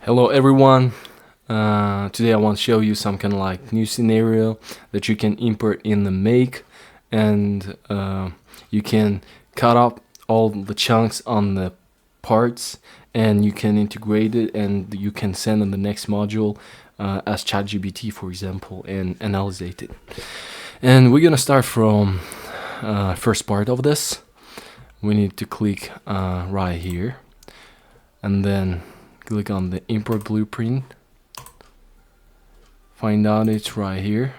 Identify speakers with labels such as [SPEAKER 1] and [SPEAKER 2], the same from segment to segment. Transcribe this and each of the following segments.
[SPEAKER 1] Hello everyone. Today I want to show you some kind of like new scenario that you can import in the make, and you can cut up all the chunks on the parts and you can integrate it and you can send in the next module as ChatGPT, for example, and analyze it. And we're gonna start from first part of this. We need to click right here and then click on the import blueprint. Find out it's right here.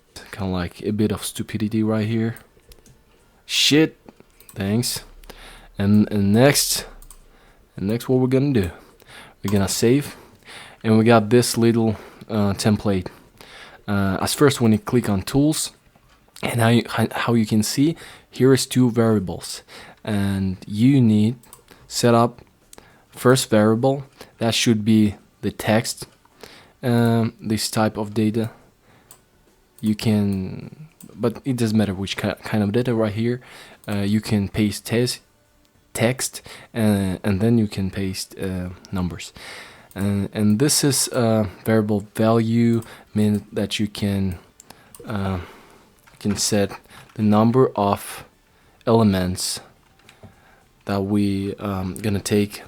[SPEAKER 1] It's kind of like a bit of stupidity right here. Shit. Thanks. And next what we're gonna do, we're gonna save, and we got this little template. As first, when you click on tools, and how you can see here is two variables, and you need set up first variable that should be the text, this type of data. You can, but it doesn't matter which kind of data right here. You can paste text and then you can paste numbers, and this is variable value, means that you can set the number of elements that we gonna take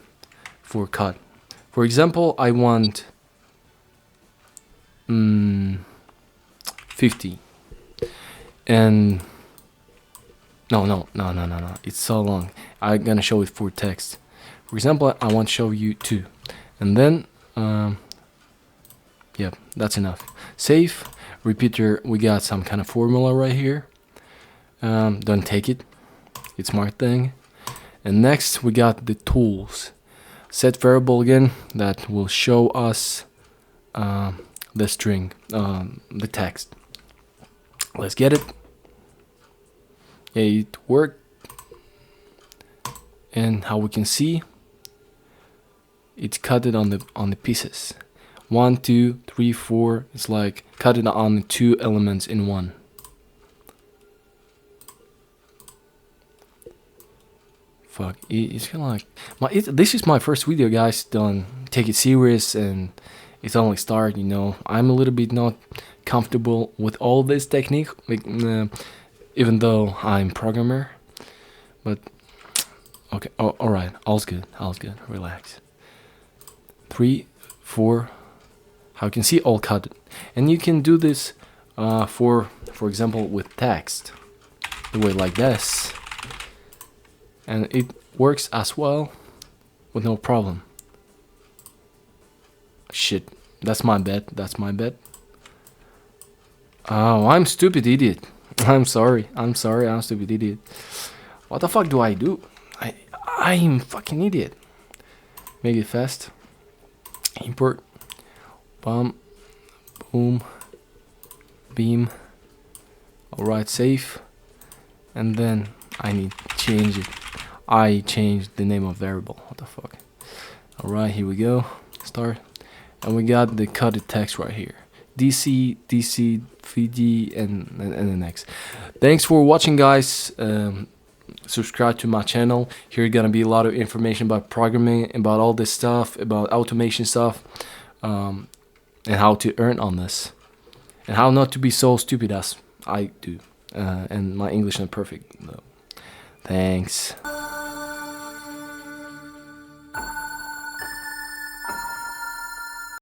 [SPEAKER 1] for cut. For example, I want 50, and no, it's so long. I'm gonna show it for text. For example, I want to show you 2, and then yeah, that's enough. Save. Repeater, we got some kind of formula right here. Don't take it, it's my thing. And next we got the tools. Set variable again that will show us the string, the text. Let's get it. Yeah, it worked. And how we can see, it's cut it on the pieces. 1, 2, 3, 4. It's like cut it on 2 elements in one. Fuck, it's kind of like this is my first video, guys. Don't take it serious, and it's only start. You know, I'm a little bit not comfortable with all this technique, like, even though I'm programmer. But okay, all right, all's good, relax. 3, 4. How you can see, all cut, and you can do this for example with text, the way like this. And it works as well with no problem. Shit, that's my bad. Oh, I'm stupid idiot. I'm sorry, I'm stupid idiot. What the fuck do I do? I'm fucking idiot. Make it fast. Import. Boom. Beam. Alright, save. And then I need to change it. I changed the name of variable. What the fuck? Alright, here we go. Start. And we got the cut text right here. DC, 3D, and the next. Thanks for watching, guys. Subscribe to my channel. Here gonna be a lot of information about programming, about all this stuff, about automation stuff, and how to earn on this, and how not to be so stupid as I do. And my English is not perfect though. Thanks.